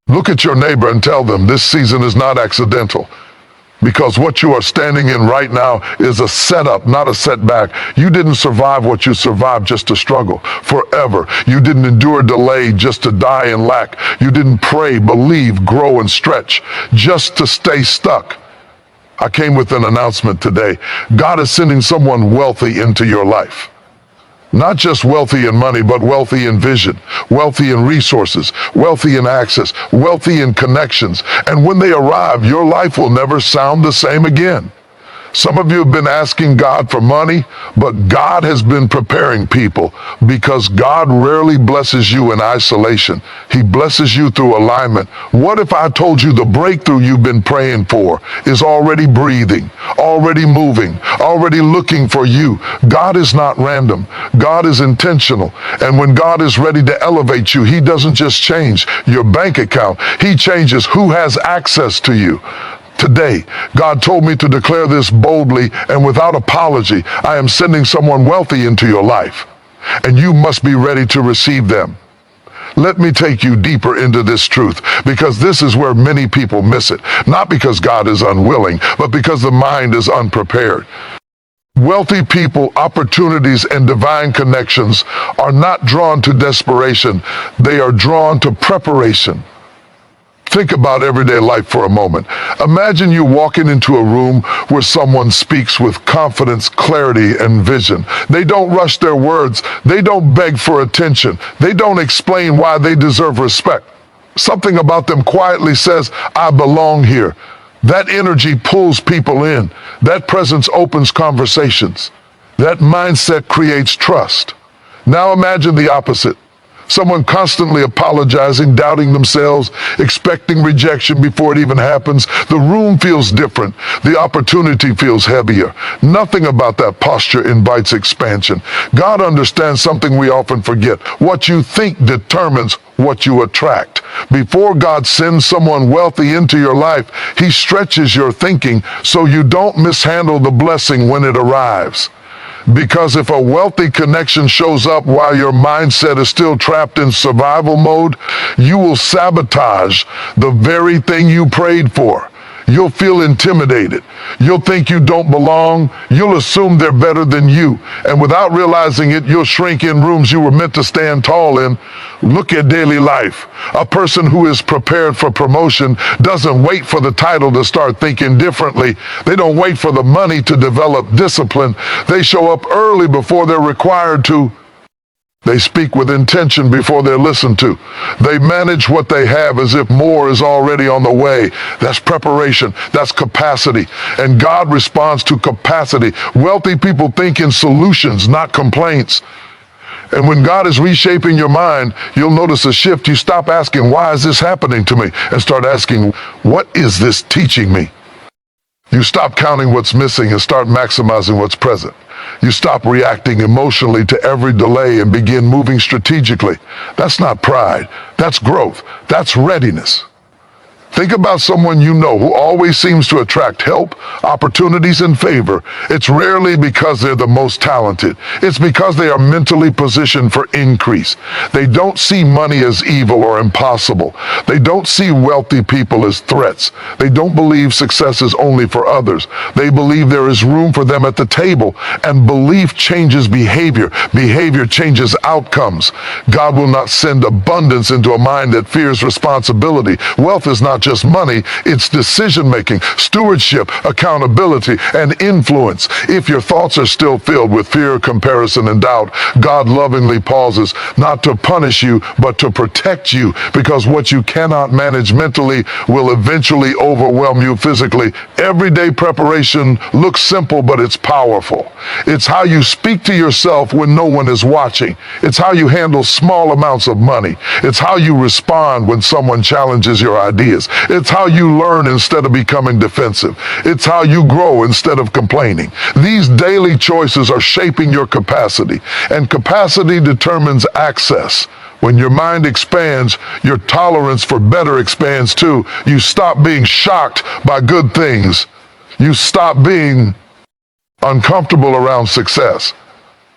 Look at your neighbor and tell them this season is not accidental. Because what you are standing in right now is a setup, not a setback. You didn't survive what you survived just to struggle forever. You didn't endure delay just to die in lack. You didn't pray, believe, grow, and stretch just to stay stuck. I came with an announcement today. God is sending someone wealthy into your life. Not just wealthy in money, but wealthy in vision, wealthy in resources, wealthy in access, wealthy in connections. And when they arrive, your life will never sound the same again. Some of you have been asking God for money, but God has been preparing people because God rarely blesses you in isolation. He blesses you through alignment. What if I told you the breakthrough you've been praying for is already breathing, already moving, already looking for you? God is not random. God is intentional. And when God is ready to elevate you, He doesn't just change your bank account. He changes who has access to you. Today, God told me to declare this boldly and without apology. I am sending someone wealthy into your life, and you must be ready to receive them. Let me take you deeper into this truth, because this is where many people miss it. Not because God is unwilling, but because the mind is unprepared. Wealthy people, opportunities, and divine connections are not drawn to desperation. They are drawn to preparation. Think about everyday life for a moment. Imagine you walking into a room where someone speaks with confidence, clarity, and vision. They don't rush their words. They don't beg for attention. They don't explain why they deserve respect. Something about them quietly says, I belong here. That energy pulls people in. That presence opens conversations. That mindset creates trust. Now imagine the opposite. Someone constantly apologizing, doubting themselves, expecting rejection before it even happens. The room feels different. The opportunity feels heavier. Nothing about that posture invites expansion. God understands something we often forget. What you think determines what you attract. Before God sends someone wealthy into your life, He stretches your thinking so you don't mishandle the blessing when it arrives. Because if a wealthy connection shows up while your mindset is still trapped in survival mode, you will sabotage the very thing you prayed for. You'll feel intimidated. You'll think you don't belong. You'll assume they're better than you. And without realizing it, you'll shrink in rooms you were meant to stand tall in. Look at daily life. A person who is prepared for promotion doesn't wait for the title to start thinking differently. They don't wait for the money to develop discipline. They show up early before they're required to. They speak with intention before they're listened to. They manage what they have as if more is already on the way. That's preparation. That's capacity. And God responds to capacity. Wealthy people think in solutions, not complaints. And when God is reshaping your mind, you'll notice a shift. You stop asking, why is this happening to me? And start asking, what is this teaching me? You stop counting what's missing and start maximizing what's present. You stop reacting emotionally to every delay and begin moving strategically. That's not pride. That's growth. That's readiness. Think about someone you know who always seems to attract help, opportunities, and favor. It's rarely because they're the most talented. It's because they are mentally positioned for increase. They don't see money as evil or impossible. They don't see wealthy people as threats. They don't believe success is only for others. They believe there is room for them at the table. And belief changes behavior. Behavior changes outcomes. God will not send abundance into a mind that fears responsibility. Wealth is not just money, it's decision-making, stewardship, accountability, and influence. If your thoughts are still filled with fear, comparison, and doubt, God lovingly pauses, not to punish you, but to protect you, because what you cannot manage mentally will eventually overwhelm you physically. Everyday preparation looks simple, but it's powerful. It's how you speak to yourself when no one is watching. It's how you handle small amounts of money. It's how you respond when someone challenges your ideas. It's how you learn instead of becoming defensive. It's how you grow instead of complaining. These daily choices are shaping your capacity, and capacity determines access. When your mind expands, your tolerance for better expands too. You stop being shocked by good things. You stop being uncomfortable around success.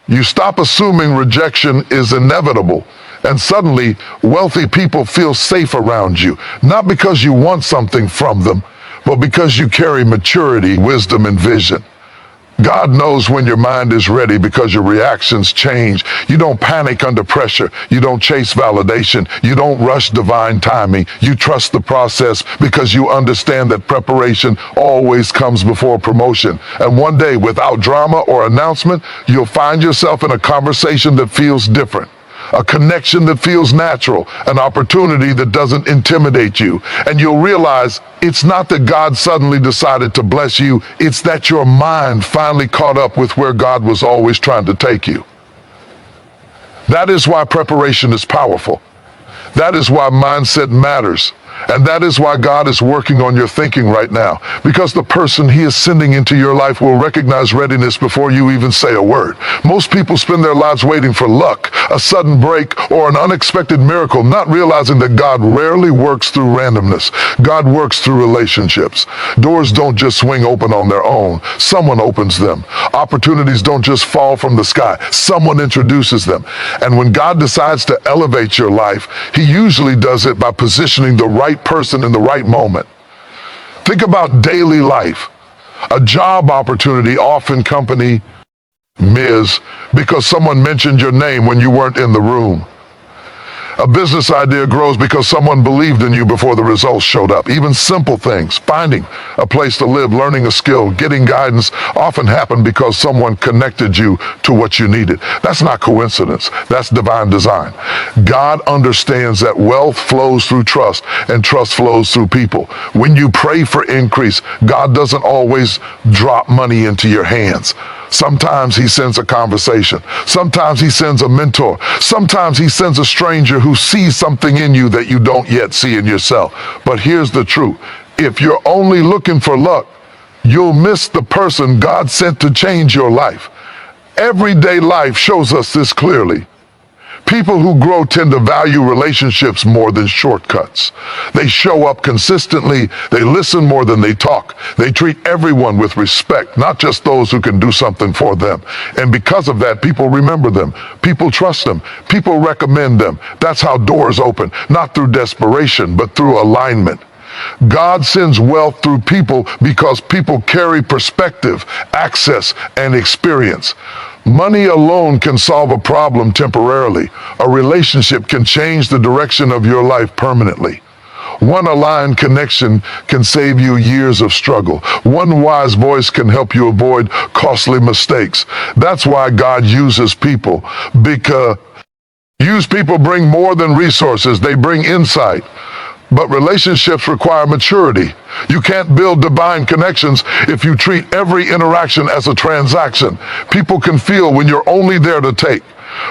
You stop assuming rejection is inevitable, And suddenly, wealthy people feel safe around you, not because you want something from them, but because you carry maturity, wisdom, and vision. God knows when your mind is ready because your reactions change. You don't panic under pressure. You don't chase validation. You don't rush divine timing. You trust the process because you understand that preparation always comes before promotion. And one day, without drama or announcement, you'll find yourself in a conversation that feels different. A connection that feels natural, an opportunity that doesn't intimidate you. And you'll realize it's not that God suddenly decided to bless you, it's that your mind finally caught up with where God was always trying to take you. That is why preparation is powerful. That is why mindset matters. And that is why God is working on your thinking right now. Because the person He is sending into your life will recognize readiness before you even say a word. Most people spend their lives waiting for luck, a sudden break, or an unexpected miracle, not realizing that God rarely works through randomness. God works through relationships. Doors don't just swing open on their own. Someone opens them. Opportunities don't just fall from the sky. Someone introduces them. And when God decides to elevate your life, He usually does it by positioning the right person in the right moment. Think about daily life. A job opportunity often accompanies because someone mentioned your name when you weren't in the room. A business idea grows because someone believed in you before the results showed up. Even simple things, finding a place to live, learning a skill, getting guidance, often happen because someone connected you to what you needed. That's not coincidence. That's divine design. God understands that wealth flows through trust and trust flows through people. When you pray for increase, God doesn't always drop money into your hands. Sometimes He sends a conversation. Sometimes He sends a mentor. Sometimes He sends a stranger who sees something in you that you don't yet see in yourself. But here's the truth. If you're only looking for luck, you'll miss the person God sent to change your life. Everyday life shows us this clearly. People who grow tend to value relationships more than shortcuts. They show up consistently. They listen more than they talk. They treat everyone with respect, not just those who can do something for them. And because of that, people remember them. People trust them. People recommend them. That's how doors open, not through desperation, but through alignment. God sends wealth through people because people carry perspective, access, and experience. Money alone can solve a problem temporarily. A relationship can change the direction of your life permanently. One aligned connection can save you years of struggle. One wise voice can help you avoid costly mistakes. That's why God uses people, because people bring more than resources. They bring insight. But relationships require maturity. You can't build divine connections if you treat every interaction as a transaction. People can feel when you're only there to take.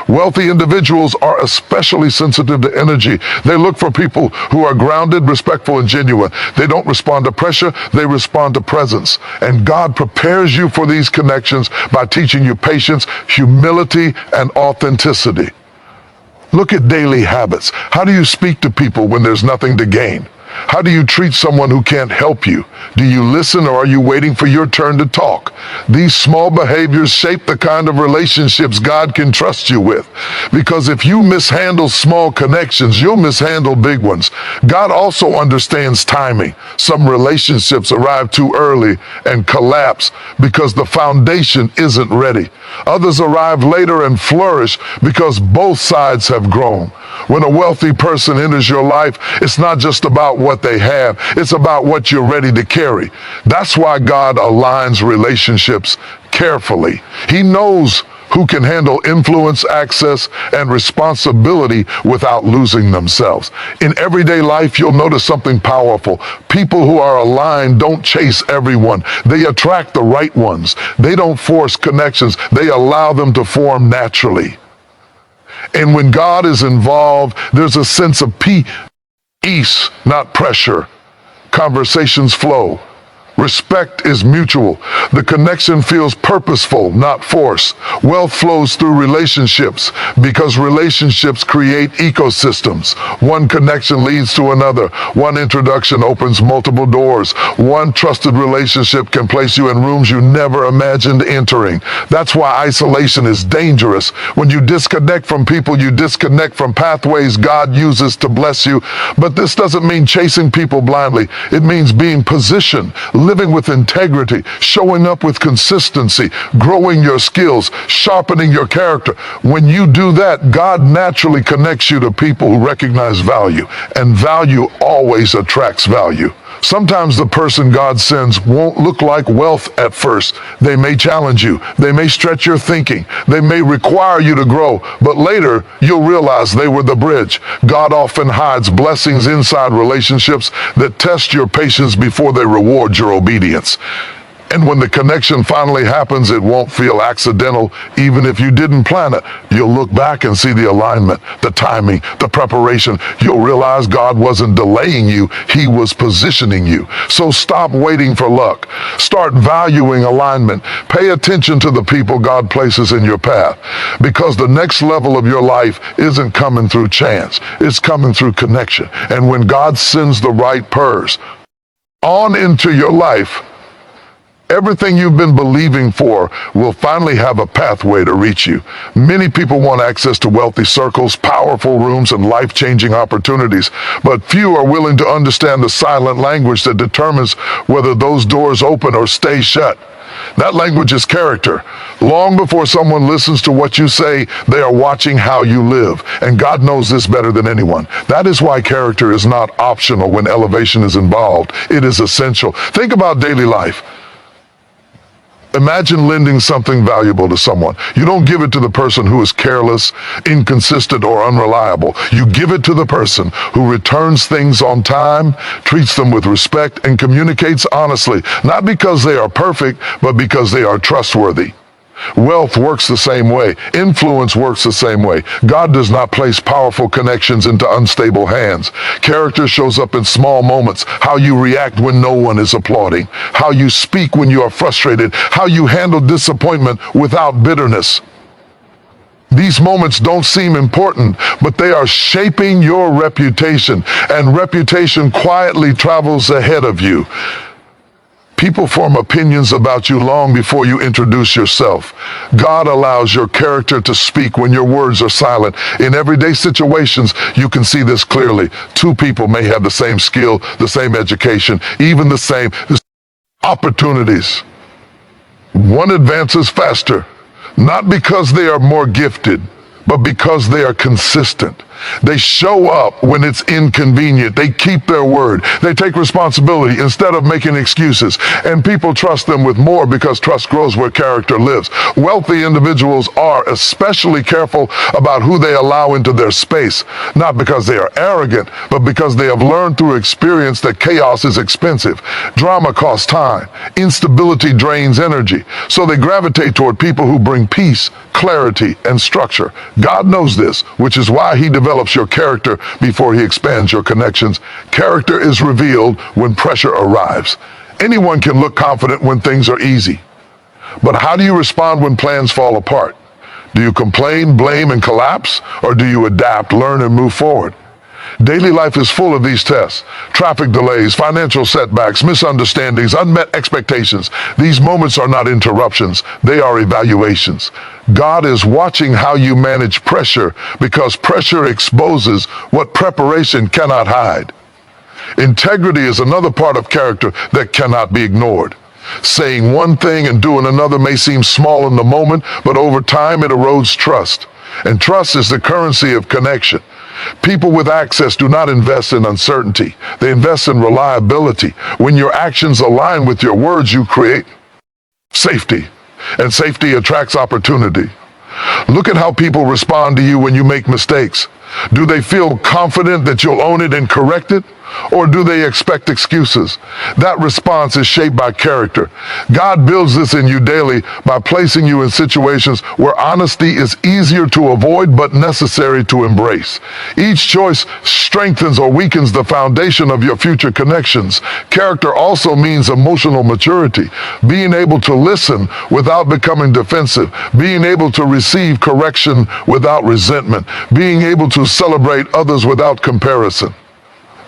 Wealthy individuals are especially sensitive to energy. They look for people who are grounded, respectful, and genuine. They don't respond to pressure, they respond to presence. And God prepares you for these connections by teaching you patience, humility, and authenticity. Look at daily habits. How do you speak to people when there's nothing to gain? How do you treat someone who can't help you? Do you listen, or are you waiting for your turn to talk? These small behaviors shape the kind of relationships God can trust you with. Because if you mishandle small connections, you'll mishandle big ones. God also understands timing. Some relationships arrive too early and collapse because the foundation isn't ready. Others arrive later and flourish because both sides have grown. When a wealthy person enters your life, it's not just about what they have, it's about what you're ready to carry. That's why God aligns relationships carefully. He knows who can handle influence, access, and responsibility without losing themselves. In everyday life, you'll notice something powerful. People who are aligned don't chase everyone. They attract the right ones. They don't force connections. They allow them to form naturally. And when God is involved, there's a sense of peace, not pressure. Conversations flow. Respect is mutual. The connection feels purposeful, not forced. Wealth flows through relationships because relationships create ecosystems. One connection leads to another. One introduction opens multiple doors. One trusted relationship can place you in rooms you never imagined entering. That's why isolation is dangerous. When you disconnect from people, you disconnect from pathways God uses to bless you. But this doesn't mean chasing people blindly. It means being positioned, living with integrity, showing up with consistency, growing your skills, sharpening your character. When you do that, God naturally connects you to people who recognize value, and value always attracts value. Sometimes the person God sends won't look like wealth at first. They may challenge you. They may stretch your thinking. They may require you to grow. But later, you'll realize they were the bridge. God often hides blessings inside relationships that test your patience before they reward your obedience. And when the connection finally happens, it won't feel accidental, even if you didn't plan it. You'll look back and see the alignment, the timing, the preparation. You'll realize God wasn't delaying you, He was positioning you. So stop waiting for luck. Start valuing alignment. Pay attention to the people God places in your path, because the next level of your life isn't coming through chance. It's coming through connection. And when God sends the right purse on into your life, everything you've been believing for will finally have a pathway to reach you. Many people want access to wealthy circles, powerful rooms, and life-changing opportunities, but few are willing to understand the silent language that determines whether those doors open or stay shut. That language is character. Long before someone listens to what you say, they are watching how you live. And God knows this better than anyone. That is why character is not optional when elevation is involved. It is essential. Think about daily life. Imagine lending something valuable to someone. You don't give it to the person who is careless, inconsistent, or unreliable. You give it to the person who returns things on time, treats them with respect, and communicates honestly, not because they are perfect, but because they are trustworthy. Wealth works the same way. Influence works the same way. God does not place powerful connections into unstable hands. Character shows up in small moments. How you react when no one is applauding. How you speak when you are frustrated. How you handle disappointment without bitterness. These moments don't seem important, but they are shaping your reputation, and reputation quietly travels ahead of you. People form opinions about you long before you introduce yourself. God allows your character to speak when your words are silent. In everyday situations, you can see this clearly. Two people may have the same skill, the same education, even the same opportunities. One advances faster, not because they are more gifted, but because they are consistent. They show up when it's inconvenient. They keep their word. They take responsibility instead of making excuses. And people trust them with more because trust grows where character lives. Wealthy individuals are especially careful about who they allow into their space, not because they are arrogant, but because they have learned through experience that chaos is expensive. Drama costs time. Instability drains energy. So they gravitate toward people who bring peace, clarity, and structure. God knows this, which is why He develops your character before He expands your connections. Character is revealed when pressure arrives. Anyone can look confident when things are easy. But how do you respond when plans fall apart? Do you complain, blame, and collapse? Or do you adapt, learn, and move forward? Daily life is full of these tests. Traffic delays, financial setbacks, misunderstandings, unmet expectations. These moments are not interruptions, they are evaluations. God is watching how you manage pressure, because pressure exposes what preparation cannot hide. Integrity is another part of character that cannot be ignored. Saying one thing and doing another may seem small in the moment, but over time it erodes trust. And trust is the currency of connection. People with access do not invest in uncertainty. They invest in reliability. When your actions align with your words, you create safety. And safety attracts opportunity. Look at how people respond to you when you make mistakes. Do they feel confident that you'll own it and correct it? Or do they expect excuses? That response is shaped by character. God builds this in you daily by placing you in situations where honesty is easier to avoid but necessary to embrace. Each choice strengthens or weakens the foundation of your future connections. Character also means emotional maturity, being able to listen without becoming defensive, being able to receive correction without resentment, being able to celebrate others without comparison.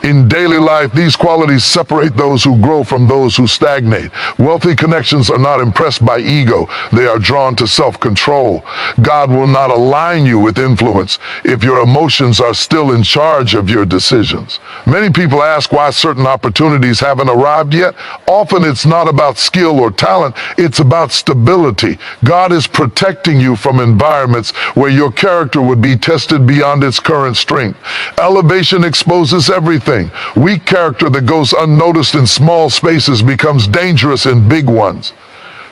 In daily life, these qualities separate those who grow from those who stagnate. Wealthy connections are not impressed by ego. They are drawn to self-control. God will not align you with influence if your emotions are still in charge of your decisions. Many people ask why certain opportunities haven't arrived yet. Often it's not about skill or talent. It's about stability. God is protecting you from environments where your character would be tested beyond its current strength. Elevation exposes everything. Weak character that goes unnoticed in small spaces becomes dangerous in big ones.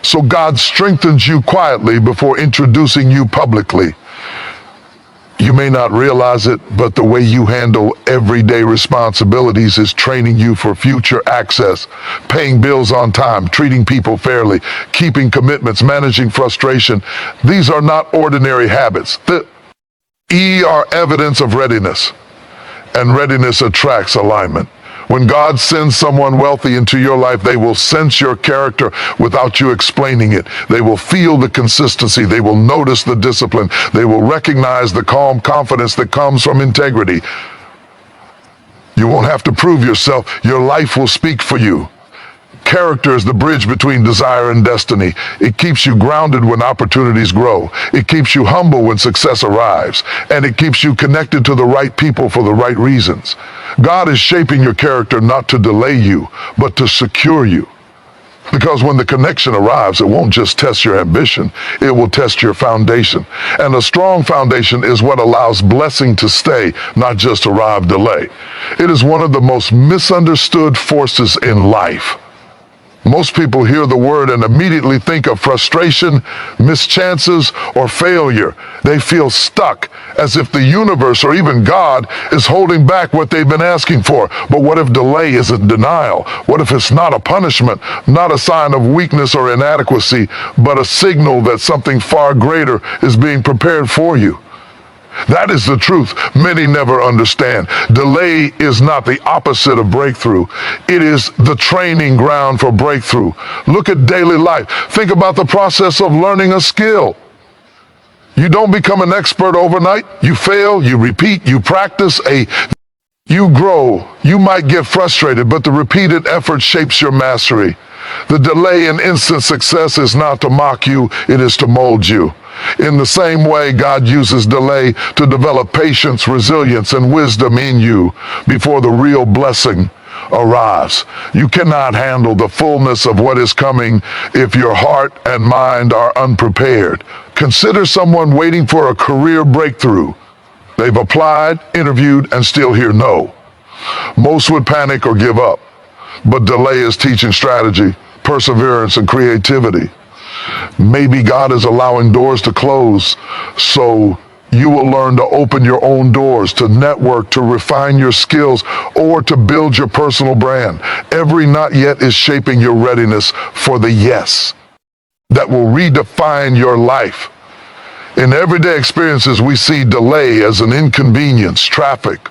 So God strengthens you quietly before introducing you publicly. You may not realize it, but the way you handle everyday responsibilities is training you for future access. Paying bills on time, treating people fairly, keeping commitments, managing frustration. These are not ordinary habits. The E are evidence of readiness. And readiness attracts alignment. When God sends someone wealthy into your life, they will sense your character without you explaining it. They will feel the consistency. They will notice the discipline. They will recognize the calm confidence that comes from integrity. You won't have to prove yourself. Your life will speak for you. Character is the bridge between desire and destiny. It keeps you grounded when opportunities grow. It keeps you humble when success arrives. And it keeps you connected to the right people for the right reasons. God is shaping your character not to delay you, but to secure you. Because when the connection arrives, it won't just test your ambition, it will test your foundation. And a strong foundation is what allows blessing to stay, not just arrive delay. It is one of the most misunderstood forces in life. Most people hear the word and immediately think of frustration, mischances, or failure. They feel stuck, as if the universe or even God is holding back what they've been asking for. But what if delay isn't denial? What if it's not a punishment, not a sign of weakness or inadequacy, but a signal that something far greater is being prepared for you? That is the truth many never understand. Delay is not the opposite of breakthrough. It is the training ground for breakthrough. Look at daily life. Think about the process of learning a skill. You don't become an expert overnight. You fail, you repeat, you practice, you grow. You might get frustrated, but the repeated effort shapes your mastery. The delay in instant success is not to mock you, it is to mold you. In the same way, God uses delay to develop patience, resilience, and wisdom in you before the real blessing arrives. You cannot handle the fullness of what is coming if your heart and mind are unprepared. Consider someone waiting for a career breakthrough. They've applied, interviewed, and still hear no. Most would panic or give up, but delay is teaching strategy, perseverance, and creativity. Maybe God is allowing doors to close so you will learn to open your own doors, to network, to refine your skills, or to build your personal brand. Every not yet is shaping your readiness for the yes that will redefine your life. In everyday experiences, we see delay as an inconvenience, traffic,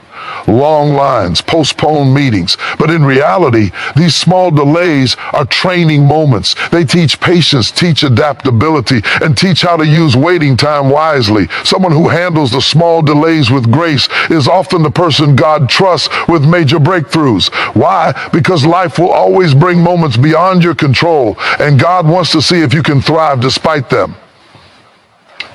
long lines, postponed meetings. But in reality, these small delays are training moments. They teach patience, teach adaptability, and teach how to use waiting time wisely. Someone who handles the small delays with grace is often the person God trusts with major breakthroughs. Why? Because life will always bring moments beyond your control, and God wants to see if you can thrive despite them.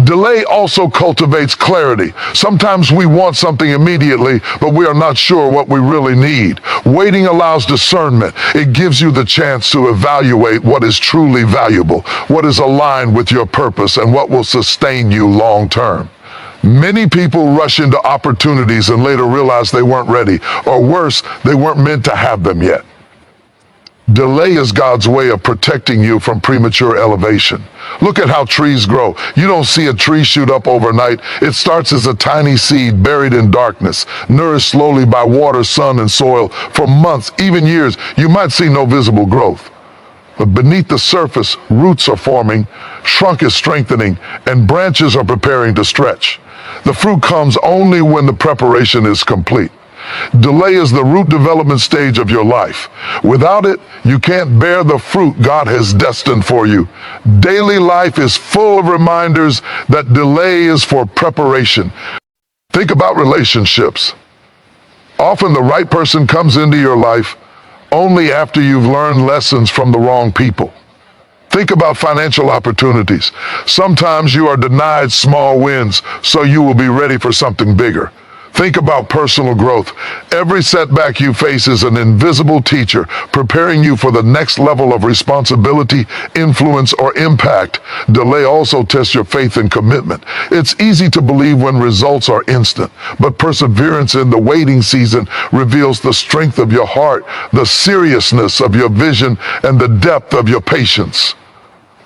Delay also cultivates clarity. Sometimes we want something immediately, but we are not sure what we really need. Waiting allows discernment. It gives you the chance to evaluate what is truly valuable, what is aligned with your purpose, and what will sustain you long term. Many people rush into opportunities and later realize they weren't ready, or worse, they weren't meant to have them yet. Delay is God's way of protecting you from premature elevation. Look at how trees grow. You don't see a tree shoot up overnight. It starts as a tiny seed buried in darkness, nourished slowly by water, sun, and soil. For months, even years, you might see no visible growth. But beneath the surface, roots are forming, trunk is strengthening, and branches are preparing to stretch. The fruit comes only when the preparation is complete. Delay is the root development stage of your life. Without it, you can't bear the fruit God has destined for you. Daily life is full of reminders that delay is for preparation. Think about relationships. Often the right person comes into your life only after you've learned lessons from the wrong people. Think about financial opportunities. Sometimes you are denied small wins, so you will be ready for something bigger. Think about personal growth. Every setback you face is an invisible teacher preparing you for the next level of responsibility, influence, or impact. Delay also tests your faith and commitment. It's easy to believe when results are instant, but perseverance in the waiting season reveals the strength of your heart, the seriousness of your vision, and the depth of your patience.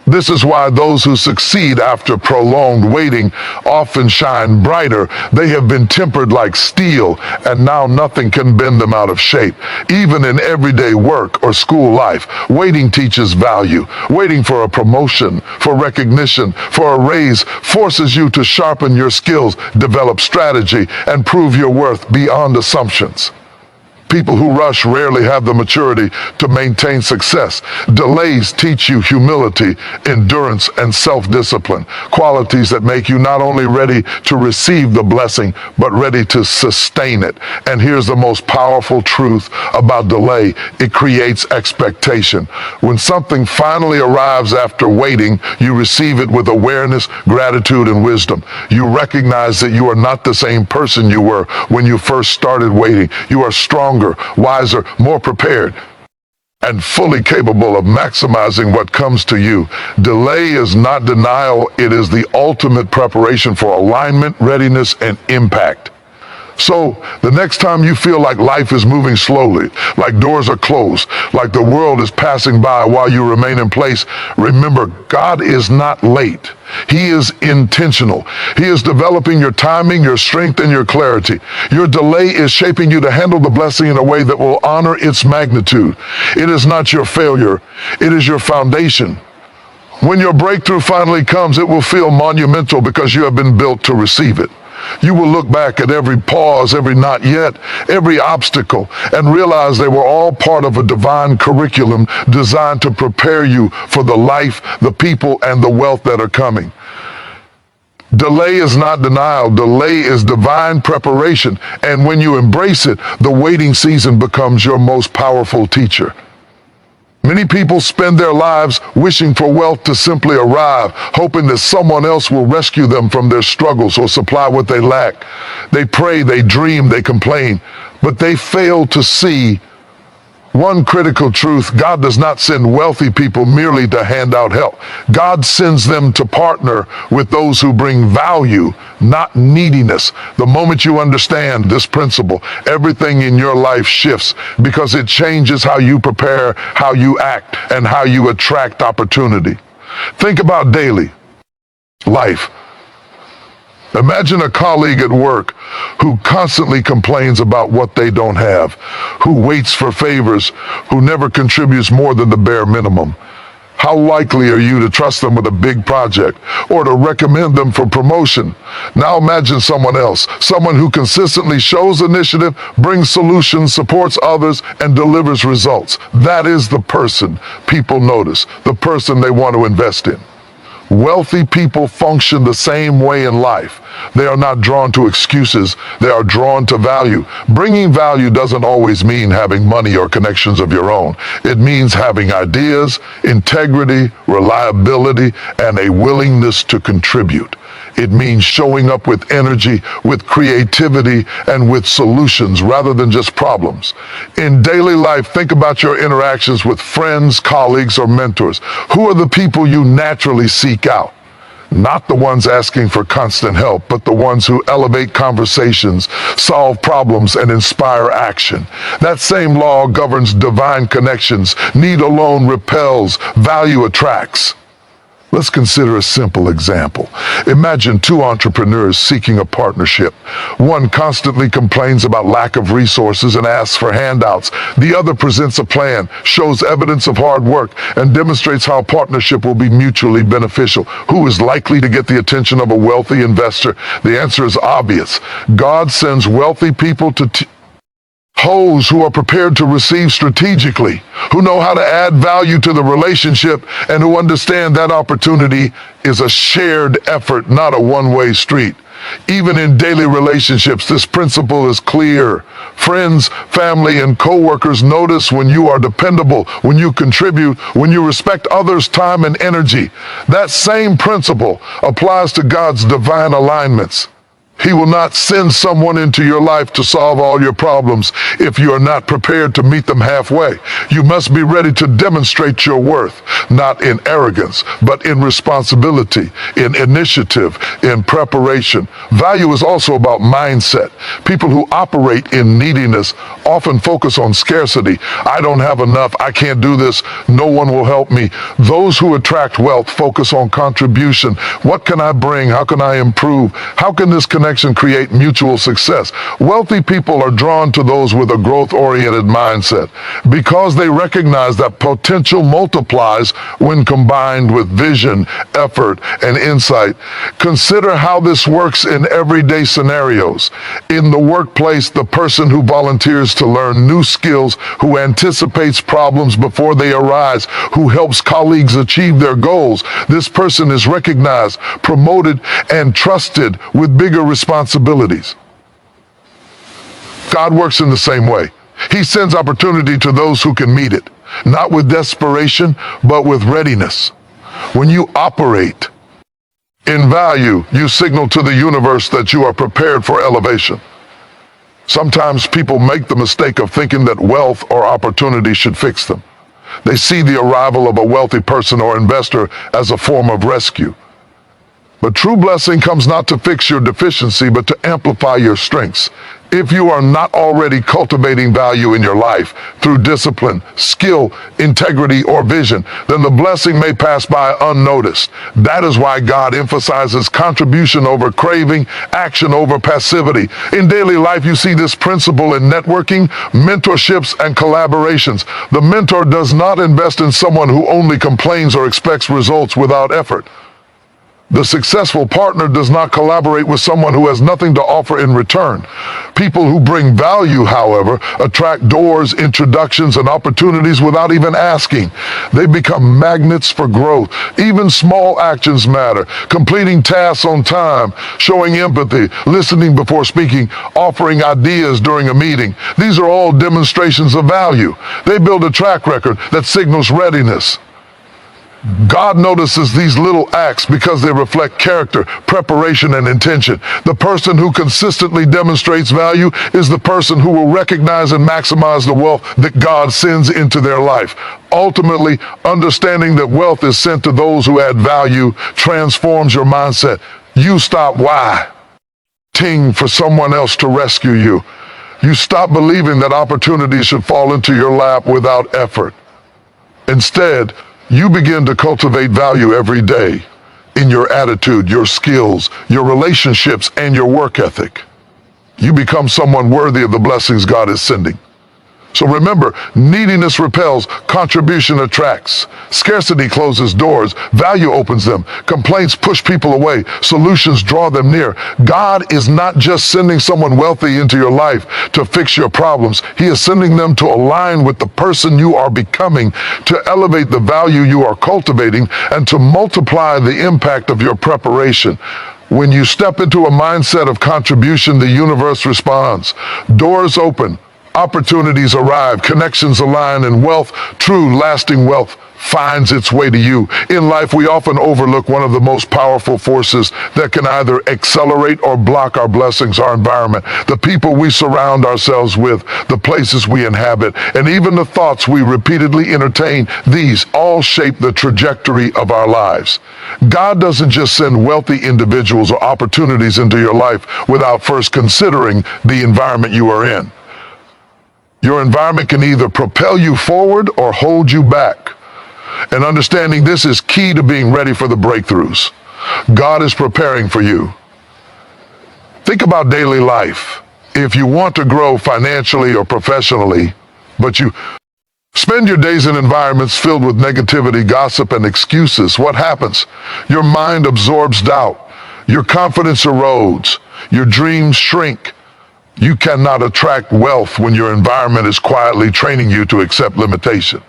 This is why those who succeed after prolonged waiting often shine brighter. They have been tempered like steel, and now nothing can bend them out of shape. Even in everyday work or school life, waiting teaches value. Waiting for a promotion, for recognition, for a raise forces you to sharpen your skills, develop strategy, and prove your worth beyond assumptions. People who rush rarely have the maturity to maintain success. Delays teach you humility, endurance, and self-discipline, qualities that make you not only ready to receive the blessing, but ready to sustain it. And here's the most powerful truth about delay: it creates expectation. When something finally arrives after waiting, you receive it with awareness, gratitude, and wisdom. You recognize that you are not the same person you were when you first started waiting. You are stronger, wiser, more prepared, and fully capable of maximizing what comes to you. Delay is not denial, it is the ultimate preparation for alignment, readiness, and impact. So, the next time you feel like life is moving slowly, like doors are closed, like the world is passing by while you remain in place, remember, God is not late. He is intentional. He is developing your timing, your strength, and your clarity. Your delay is shaping you to handle the blessing in a way that will honor its magnitude. It is not your failure. It is your foundation. When your breakthrough finally comes, it will feel monumental because you have been built to receive it. You will look back at every pause, every not yet, every obstacle, and realize they were all part of a divine curriculum designed to prepare you for the life, the people, and the wealth that are coming. Delay is not denial. Delay is divine preparation. And when you embrace it, the waiting season becomes your most powerful teacher. Many people spend their lives wishing for wealth to simply arrive, hoping that someone else will rescue them from their struggles or supply what they lack. They pray, they dream, they complain, but they fail to see one critical truth: God does not send wealthy people merely to hand out help. God sends them to partner with those who bring value, not neediness. The moment you understand this principle, everything in your life shifts because it changes how you prepare, how you act, and how you attract opportunity. Think about daily life. Imagine a colleague at work who constantly complains about what they don't have, who waits for favors, who never contributes more than the bare minimum. How likely are you to trust them with a big project or to recommend them for promotion? Now imagine someone else, someone who consistently shows initiative, brings solutions, supports others, and delivers results. That is the person people notice, the person they want to invest in. Wealthy people function the same way in life. They are not drawn to excuses, they are drawn to value. Bringing value doesn't always mean having money or connections of your own. It means having ideas, integrity, reliability, and a willingness to contribute. It means showing up with energy, with creativity, and with solutions rather than just problems. In daily life, think about your interactions with friends, colleagues, or mentors. Who are the people you naturally seek out? Not the ones asking for constant help, but the ones who elevate conversations, solve problems, and inspire action. That same law governs divine connections. Need alone repels, value attracts. Let's consider a simple example. Imagine two entrepreneurs seeking a partnership. One constantly complains about lack of resources and asks for handouts. The other presents a plan, shows evidence of hard work, and demonstrates how partnership will be mutually beneficial. Who is likely to get the attention of a wealthy investor? The answer is obvious. God sends wealthy people to hoes who are prepared to receive strategically, who know how to add value to the relationship, and who understand that opportunity is a shared effort, not a one-way street. Even in daily relationships, this principle is clear. Friends, family, and co-workers notice when you are dependable, when you contribute, when you respect others' time and energy. That same principle applies to God's divine alignments. He will not send someone into your life to solve all your problems if you are not prepared to meet them halfway. You must be ready to demonstrate your worth, not in arrogance, but in responsibility, in initiative, in preparation. Value is also about mindset. People who operate in neediness often focus on scarcity. I don't have enough. I can't do this. No one will help me. Those who attract wealth focus on contribution. What can I bring? How can I improve? How can this connection create mutual success? Wealthy people are drawn to those with a growth-oriented mindset because they recognize that potential multiplies when combined with vision, effort, and insight. Consider how this works in everyday scenarios. In the workplace, the person who volunteers to learn new skills, who anticipates problems before they arise, who helps colleagues achieve their goals, this person is recognized, promoted, and trusted with bigger responsibilities. God works in the same way. He sends opportunity to those who can meet it, not with desperation, but with readiness. When you operate in value, you signal to the universe that you are prepared for elevation. Sometimes people make the mistake of thinking that wealth or opportunity should fix them. They see the arrival of a wealthy person or investor as a form of rescue. But true blessing comes not to fix your deficiency, but to amplify your strengths. If you are not already cultivating value in your life through discipline, skill, integrity, or vision, then the blessing may pass by unnoticed. That is why God emphasizes contribution over craving, action over passivity. In daily life, you see this principle in networking, mentorships, and collaborations. The mentor does not invest in someone who only complains or expects results without effort. The successful partner does not collaborate with someone who has nothing to offer in return. People who bring value, however, attract doors, introductions, and opportunities without even asking. They become magnets for growth. Even small actions matter. Completing tasks on time, showing empathy, listening before speaking, offering ideas during a meeting. These are all demonstrations of value. They build a track record that signals readiness. God notices these little acts because they reflect character, preparation, and intention. The person who consistently demonstrates value is the person who will recognize and maximize the wealth that God sends into their life. Ultimately, understanding that wealth is sent to those who add value transforms your mindset. You stop waiting for someone else to rescue you. You stop believing that opportunities should fall into your lap without effort. Instead, you begin to cultivate value every day in your attitude, your skills, your relationships, and your work ethic. You become someone worthy of the blessings God is sending. So remember, neediness repels, contribution attracts. Scarcity closes doors, value opens them. Complaints push people away, solutions draw them near. God is not just sending someone wealthy into your life to fix your problems. He is sending them to align with the person you are becoming, to elevate the value you are cultivating, and to multiply the impact of your preparation. When you step into a mindset of contribution, the universe responds. Doors open. Opportunities arrive, connections align, and wealth, true lasting wealth, finds its way to you. In life, we often overlook one of the most powerful forces that can either accelerate or block our blessings, our environment, the people we surround ourselves with, the places we inhabit, and even the thoughts we repeatedly entertain. These all shape the trajectory of our lives. God doesn't just send wealthy individuals or opportunities into your life without first considering the environment you are in. Your environment can either propel you forward or hold you back. And understanding this is key to being ready for the breakthroughs God is preparing for you. Think about daily life. If you want to grow financially or professionally, but you spend your days in environments filled with negativity, gossip, and excuses, what happens? Your mind absorbs doubt. Your confidence erodes. Your dreams shrink. You cannot attract wealth when your environment is quietly training you to accept limitation.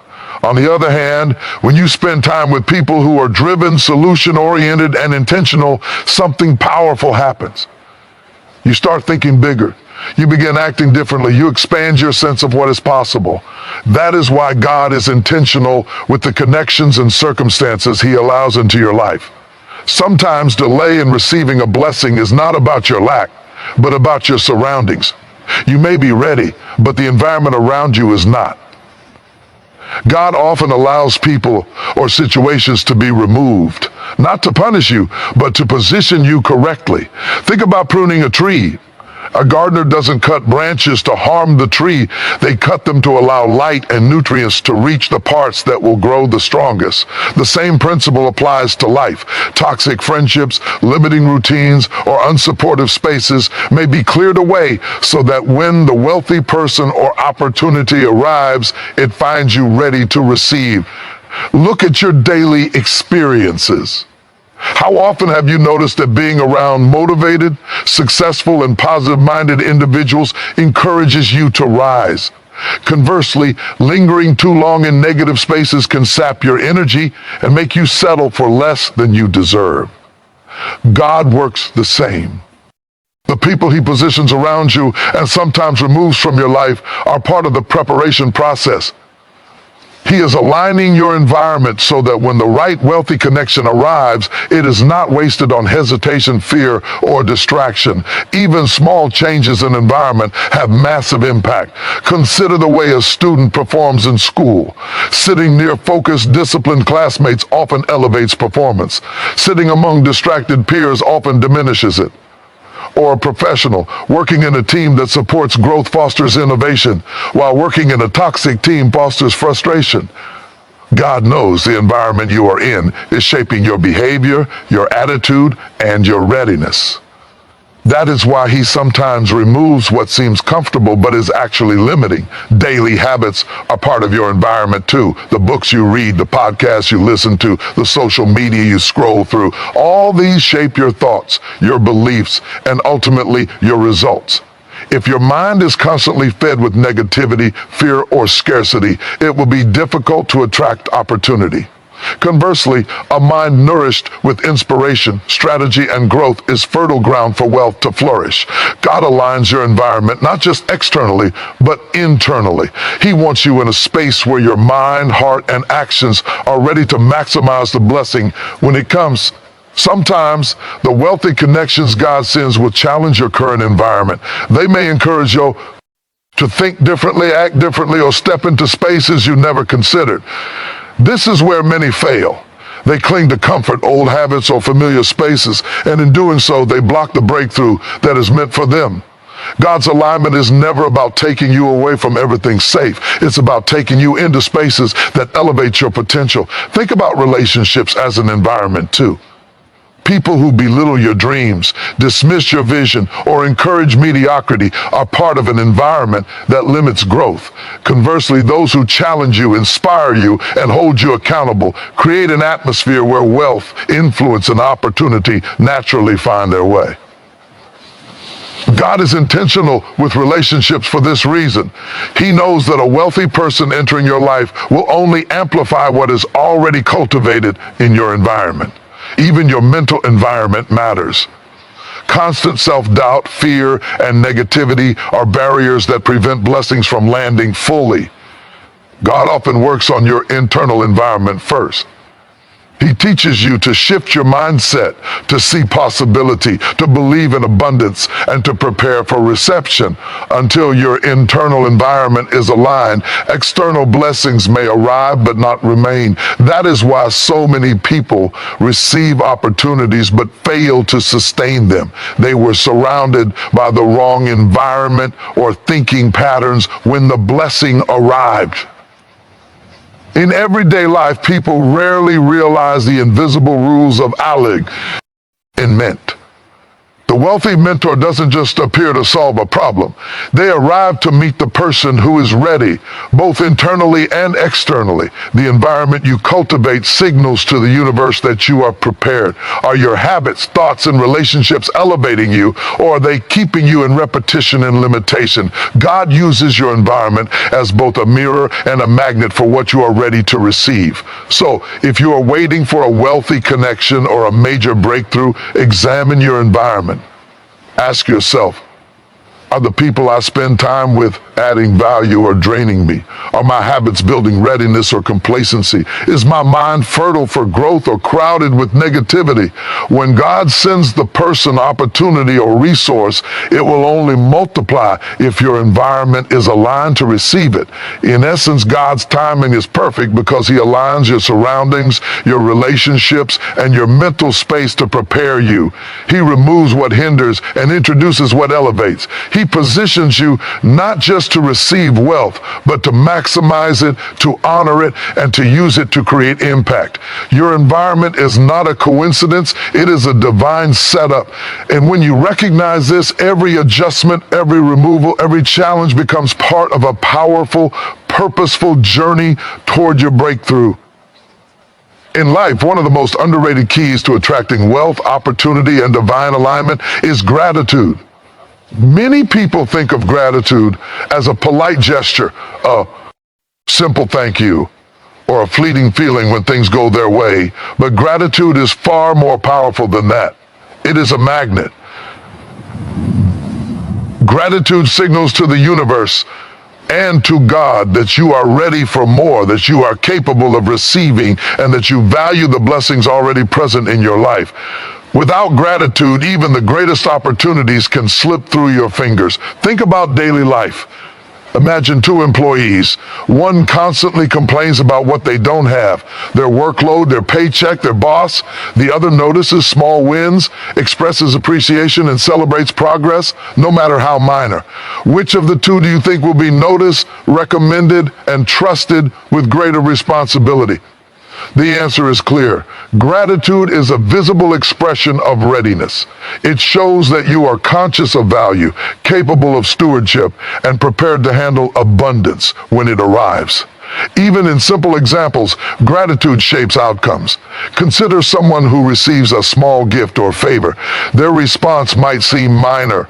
On the other hand, when you spend time with people who are driven, solution-oriented, and intentional, something powerful happens. You start thinking bigger. You begin acting differently. You expand your sense of what is possible. That is why God is intentional with the connections and circumstances He allows into your life. Sometimes delay in receiving a blessing is not about your lack, but about your surroundings. You may be ready, but the environment around you is not. God often allows people or situations to be removed, not to punish you, but to position you correctly. Think about pruning a tree. A gardener doesn't cut branches to harm the tree. They cut them to allow light and nutrients to reach the parts that will grow the strongest. The same principle applies to life. Toxic friendships, limiting routines, or unsupportive spaces may be cleared away so that when the wealthy person or opportunity arrives, it finds you ready to receive. Look at your daily experiences. How often have you noticed that being around motivated, successful, and positive-minded individuals encourages you to rise? Conversely, lingering too long in negative spaces can sap your energy and make you settle for less than you deserve. God works the same. The people He positions around you and sometimes removes from your life are part of the preparation process. He is aligning your environment so that when the right wealthy connection arrives, it is not wasted on hesitation, fear, or distraction. Even small changes in environment have massive impact. Consider the way a student performs in school. Sitting near focused, disciplined classmates often elevates performance. Sitting among distracted peers often diminishes it. Or a professional working in a team that supports growth fosters innovation, while working in a toxic team fosters frustration. God knows the environment you are in is shaping your behavior, your attitude, and your readiness. That is why He sometimes removes what seems comfortable but is actually limiting. Daily habits are part of your environment too. The books you read, the podcasts you listen to, the social media you scroll through. All these shape your thoughts, your beliefs, and ultimately your results. If your mind is constantly fed with negativity, fear, or scarcity, it will be difficult to attract opportunity. Conversely, a mind nourished with inspiration, strategy, and growth is fertile ground for wealth to flourish. God aligns your environment not just externally, but internally. He wants you in a space where your mind, heart, and actions are ready to maximize the blessing when it comes. Sometimes the wealthy connections God sends will challenge your current environment. They may encourage you to think differently, act differently, or step into spaces you never considered. This is where many fail. They cling to comfort, old habits, or familiar spaces, and in doing so, they block the breakthrough that is meant for them. God's alignment is never about taking you away from everything safe. It's about taking you into spaces that elevate your potential. Think about relationships as an environment too. People who belittle your dreams, dismiss your vision, or encourage mediocrity are part of an environment that limits growth. Conversely, those who challenge you, inspire you, and hold you accountable create an atmosphere where wealth, influence, and opportunity naturally find their way. God is intentional with relationships for this reason. He knows that a wealthy person entering your life will only amplify what is already cultivated in your environment. Even your mental environment matters. Constant self-doubt, fear, and negativity are barriers that prevent blessings from landing fully. God often works on your internal environment first. He teaches you to shift your mindset, to see possibility, to believe in abundance, and to prepare for reception. Until your internal environment is aligned, external blessings may arrive but not remain. That is why so many people receive opportunities but fail to sustain them. They were surrounded by the wrong environment or thinking patterns when the blessing arrived. In everyday life, people rarely realize the invisible rules of alignment. The wealthy mentor doesn't just appear to solve a problem. They arrive to meet the person who is ready, both internally and externally. The environment you cultivate signals to the universe that you are prepared. Are your habits, thoughts, and relationships elevating you, or are they keeping you in repetition and limitation? God uses your environment as both a mirror and a magnet for what you are ready to receive. So, if you are waiting for a wealthy connection or a major breakthrough, examine your environment. Ask yourself, are the people I spend time with adding value or draining me? Are my habits building readiness or complacency? Is my mind fertile for growth or crowded with negativity? When God sends the person, opportunity, or resource, it will only multiply if your environment is aligned to receive it. In essence, God's timing is perfect because He aligns your surroundings, your relationships, and your mental space to prepare you. He removes what hinders and introduces what elevates. He positions you not just to receive wealth, but to maximize it, to honor it, and to use it to create impact. Your environment is not a coincidence, it is a divine setup. And when you recognize this, every adjustment, every removal, every challenge becomes part of a powerful, purposeful journey toward your breakthrough. In life, one of the most underrated keys to attracting wealth, opportunity, and divine alignment is gratitude. Many people think of gratitude as a polite gesture, a simple thank you, or a fleeting feeling when things go their way. But gratitude is far more powerful than that. It is a magnet. Gratitude signals to the universe and to God that you are ready for more, that you are capable of receiving, and that you value the blessings already present in your life. Without gratitude, even the greatest opportunities can slip through your fingers. Think about daily life. Imagine two employees. One constantly complains about what they don't have, their workload, their paycheck, their boss. The other notices small wins, expresses appreciation, and celebrates progress, no matter how minor. Which of the two do you think will be noticed, recommended, and trusted with greater responsibility? The answer is clear. Gratitude is a visible expression of readiness. It shows that you are conscious of value, capable of stewardship, and prepared to handle abundance when it arrives. Even in simple examples, gratitude shapes outcomes. Consider someone who receives a small gift or favor. Their response might seem minor,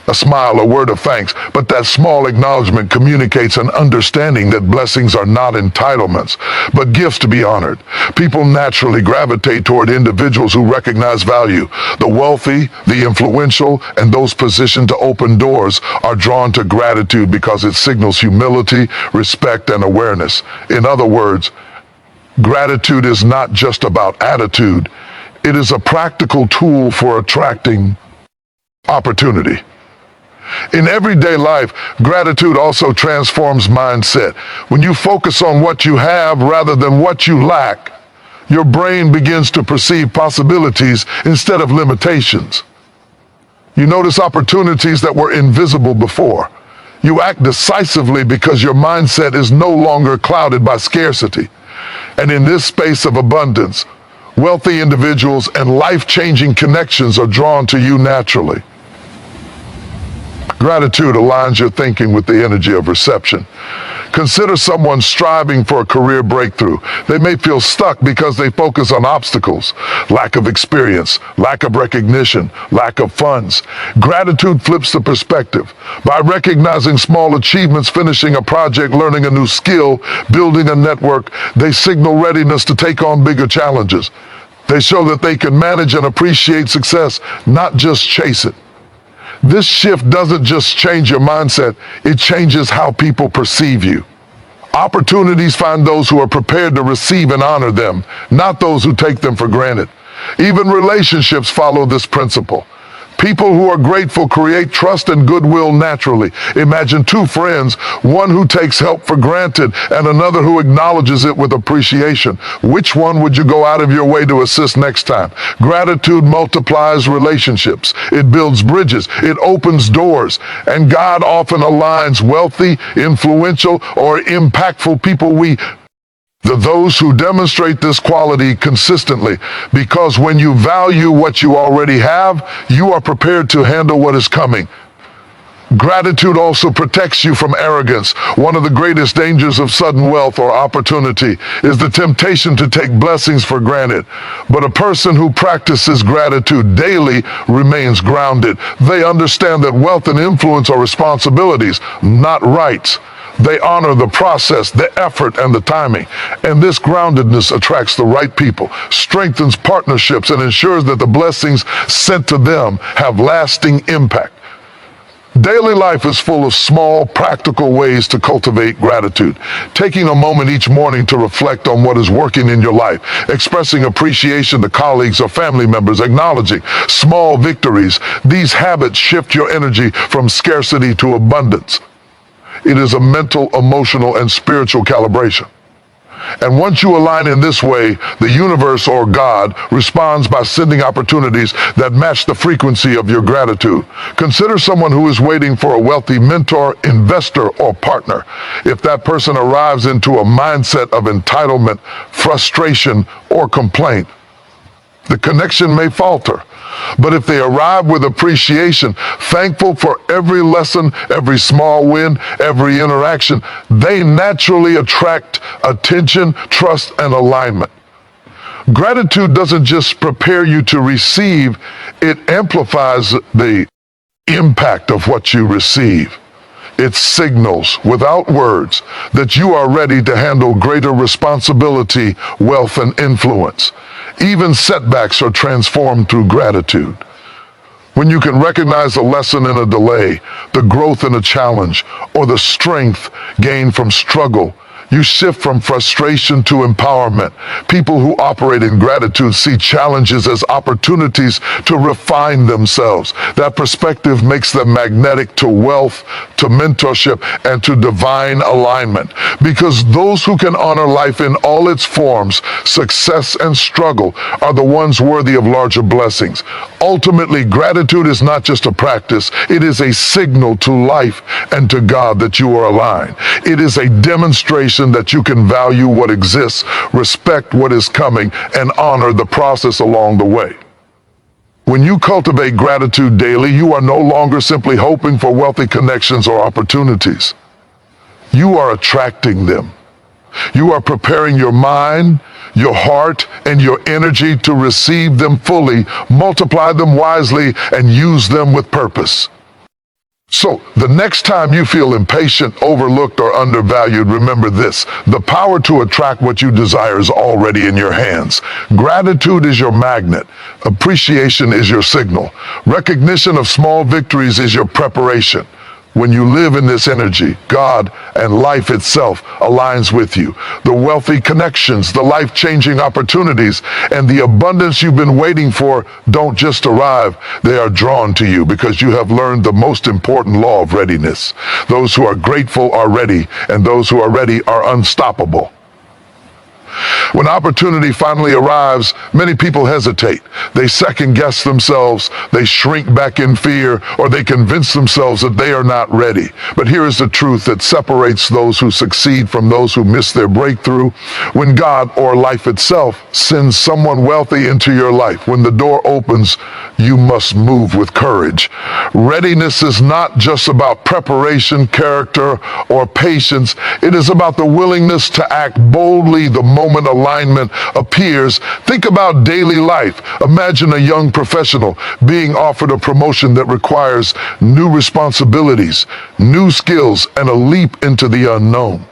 a smile, a word of thanks, but that small acknowledgement communicates an understanding that blessings are not entitlements, but gifts to be honored. People naturally gravitate toward individuals who recognize value. The wealthy, the influential, and those positioned to open doors are drawn to gratitude because it signals humility, respect, and awareness. In other words, gratitude is not just about attitude. It is a practical tool for attracting opportunity. In everyday life, gratitude also transforms mindset. When you focus on what you have rather than what you lack, your brain begins to perceive possibilities instead of limitations. You notice opportunities that were invisible before. You act decisively because your mindset is no longer clouded by scarcity. And in this space of abundance, wealthy individuals and life-changing connections are drawn to you naturally. Gratitude aligns your thinking with the energy of reception. Consider someone striving for a career breakthrough. They may feel stuck because they focus on obstacles, lack of experience, lack of recognition, lack of funds. Gratitude flips the perspective. By recognizing small achievements, finishing a project, learning a new skill, building a network, they signal readiness to take on bigger challenges. They show that they can manage and appreciate success, not just chase it. This shift doesn't just change your mindset, it changes how people perceive you. Opportunities find those who are prepared to receive and honor them, not those who take them for granted. Even relationships follow this principle. People who are grateful create trust and goodwill naturally. Imagine two friends, one who takes help for granted and another who acknowledges it with appreciation. Which one would you go out of your way to assist next time? Gratitude multiplies relationships. It builds bridges. It opens doors. And God often aligns wealthy, influential, or impactful people those who demonstrate this quality consistently, because when you value what you already have, you are prepared to handle what is coming. Gratitude also protects you from arrogance. One of the greatest dangers of sudden wealth or opportunity is the temptation to take blessings for granted. But a person who practices gratitude daily remains grounded. They understand that wealth and influence are responsibilities, not rights. They honor the process, the effort, and the timing. And this groundedness attracts the right people, strengthens partnerships, and ensures that the blessings sent to them have lasting impact. Daily life is full of small, practical ways to cultivate gratitude. Taking a moment each morning to reflect on what is working in your life, expressing appreciation to colleagues or family members, acknowledging small victories. These habits shift your energy from scarcity to abundance. It is a mental, emotional, and spiritual calibration. And once you align in this way, the universe or God responds by sending opportunities that match the frequency of your gratitude. Consider someone who is waiting for a wealthy mentor, investor, or partner. If that person arrives into a mindset of entitlement, frustration, or complaint, the connection may falter. But if they arrive with appreciation, thankful for every lesson, every small win, every interaction, they naturally attract attention, trust, and alignment. Gratitude doesn't just prepare you to receive, it amplifies the impact of what you receive. It signals, without words, that you are ready to handle greater responsibility, wealth, and influence. Even setbacks are transformed through gratitude. When you can recognize the lesson in a delay, the growth in a challenge, or the strength gained from struggle, you shift from frustration to empowerment. People who operate in gratitude see challenges as opportunities to refine themselves. That perspective makes them magnetic to wealth, to mentorship, and to divine alignment. Because those who can honor life in all its forms, success and struggle, are the ones worthy of larger blessings. Ultimately, gratitude is not just a practice, it is a signal to life and to God that you are aligned. It is a demonstration that you can value what exists, respect what is coming, and honor the process along the way. When you cultivate gratitude daily, you are no longer simply hoping for wealthy connections or opportunities. You are attracting them. You are preparing your mind, your heart, and your energy to receive them fully, multiply them wisely, and use them with purpose. So, the next time you feel impatient, overlooked, or undervalued, remember this: the power to attract what you desire is already in your hands. Gratitude is your magnet. Appreciation is your signal. Recognition of small victories is your preparation. When you live in this energy, God and life itself aligns with you. The wealthy connections, the life-changing opportunities, and the abundance you've been waiting for don't just arrive. They are drawn to you because you have learned the most important law of readiness. Those who are grateful are ready, and those who are ready are unstoppable. When opportunity finally arrives, many people hesitate. They second-guess themselves, they shrink back in fear, or they convince themselves that they are not ready. But here is the truth that separates those who succeed from those who miss their breakthrough. When God or life itself sends someone wealthy into your life, when the door opens, you must move with courage. Readiness is not just about preparation, character, or patience. It is about the willingness to act boldly the moment alignment appears. Think about daily life. Imagine a young professional being offered a promotion that requires new responsibilities, new skills, and a leap into the unknown.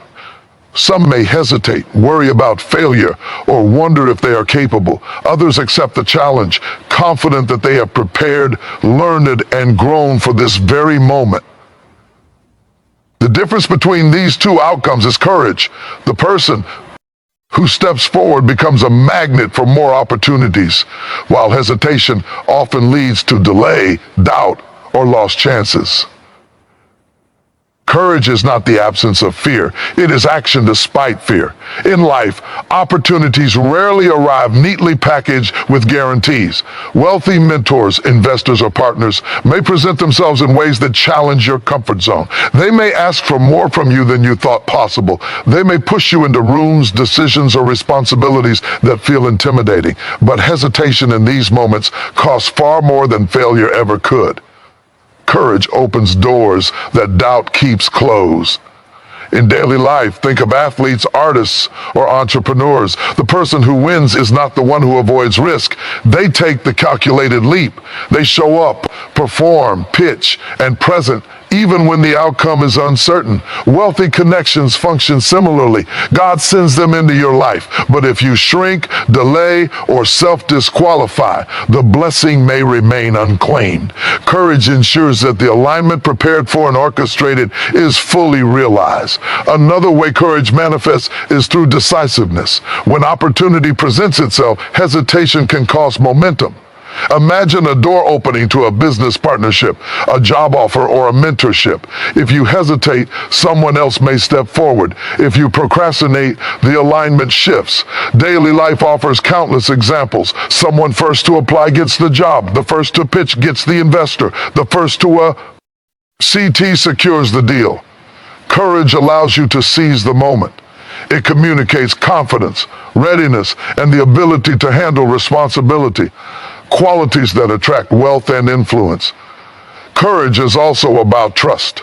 Some may hesitate, worry about failure, or wonder if they are capable. Others accept the challenge, confident that they have prepared, learned, and grown for this very moment. The difference between these two outcomes is courage. The person who steps forward becomes a magnet for more opportunities, while hesitation often leads to delay, doubt, or lost chances. Courage is not the absence of fear. It is action despite fear. In life, opportunities rarely arrive neatly packaged with guarantees. Wealthy mentors, investors, or partners may present themselves in ways that challenge your comfort zone. They may ask for more from you than you thought possible. They may push you into rooms, decisions, or responsibilities that feel intimidating. But hesitation in these moments costs far more than failure ever could. Courage opens doors that doubt keeps closed. In daily life, think of athletes, artists, or entrepreneurs. The person who wins is not the one who avoids risk. They take the calculated leap. They show up, perform, pitch, and present even when the outcome is uncertain. Wealthy connections function similarly. God sends them into your life, but if you shrink, delay, or self-disqualify, the blessing may remain unclaimed. Courage ensures that the alignment prepared for and orchestrated is fully realized. Another way courage manifests is through decisiveness. When opportunity presents itself, hesitation can cost momentum. Imagine a door opening to a business partnership, a job offer, or a mentorship. If you hesitate, someone else may step forward. If you procrastinate, the alignment shifts. Daily life offers countless examples. Someone first to apply gets the job. The first to pitch gets the investor. The first to CT secures the deal. Courage allows you to seize the moment. It communicates confidence, readiness, and the ability to handle responsibility, qualities that attract wealth and influence. Courage is also about trust,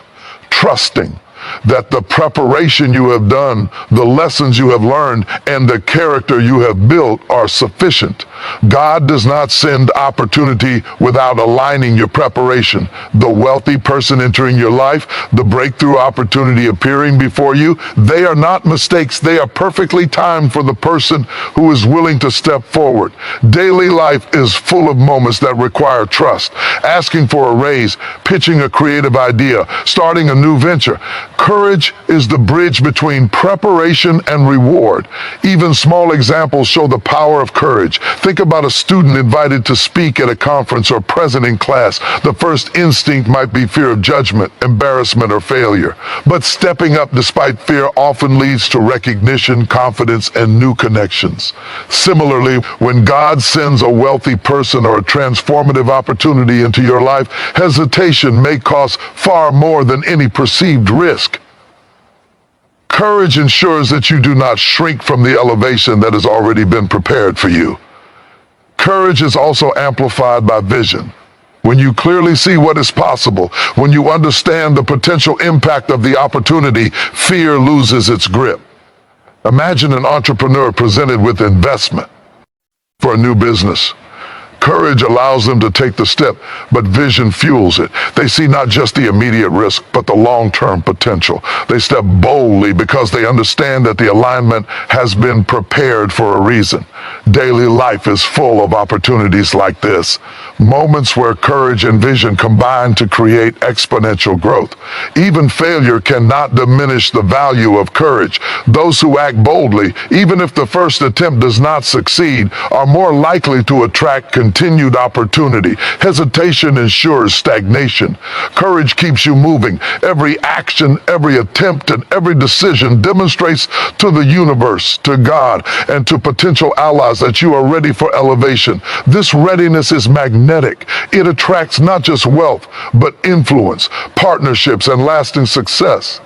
trusting that the preparation you have done, the lessons you have learned, and the character you have built are sufficient. God does not send opportunity without aligning your preparation. The wealthy person entering your life, the breakthrough opportunity appearing before you, they are not mistakes. They are perfectly timed for the person who is willing to step forward. Daily life is full of moments that require trust. Asking for a raise, pitching a creative idea, starting a new venture. Courage is the bridge between preparation and reward. Even small examples show the power of courage. Think about a student invited to speak at a conference or present in class. The first instinct might be fear of judgment, embarrassment, or failure. But stepping up despite fear often leads to recognition, confidence, and new connections. Similarly, when God sends a wealthy person or a transformative opportunity into your life, hesitation may cost far more than any perceived risk. Courage ensures that you do not shrink from the elevation that has already been prepared for you. Courage is also amplified by vision. When you clearly see what is possible, when you understand the potential impact of the opportunity, fear loses its grip. Imagine an entrepreneur presented with investment for a new business. Courage allows them to take the step, but vision fuels it. They see not just the immediate risk, but the long-term potential. They step boldly because they understand that the alignment has been prepared for a reason. Daily life is full of opportunities like this, moments where courage and vision combine to create exponential growth. Even failure cannot diminish the value of courage. Those who act boldly, even if the first attempt does not succeed, are more likely to attract continued opportunity. Hesitation ensures stagnation. Courage keeps you moving. Every action, every attempt, and every decision demonstrates to the universe, to God, and to potential allies that you are ready for elevation. This readiness is magnetic. It attracts not just wealth, but influence, partnerships, and lasting success.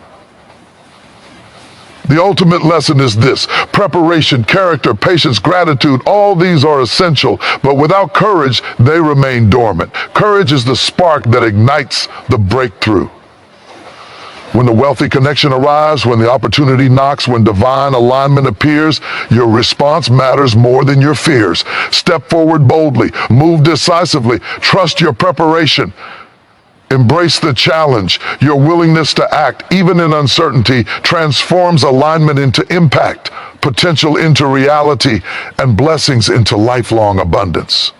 The ultimate lesson is this: preparation, character, patience, gratitude, all these are essential, but without courage, they remain dormant. Courage is the spark that ignites the breakthrough. When the wealthy connection arrives, when the opportunity knocks, when divine alignment appears, your response matters more than your fears. Step forward boldly, move decisively, trust your preparation, Embrace the challenge. Your willingness to act, even in uncertainty, transforms alignment into impact, potential into reality, and blessings into lifelong abundance.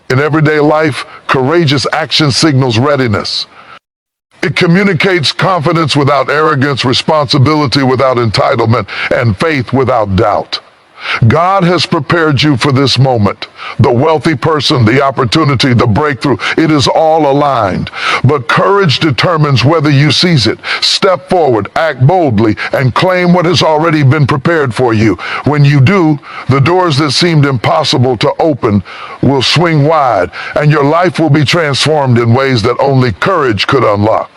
In everyday life, courageous action signals readiness. It communicates confidence without arrogance, responsibility without entitlement, and faith without doubt. God has prepared you for this moment. The wealthy person, the opportunity, the breakthrough, it is all aligned. But courage determines whether you seize it. Step forward, act boldly, and claim what has already been prepared for you. When you do, the doors that seemed impossible to open will swing wide, and your life will be transformed in ways that only courage could unlock.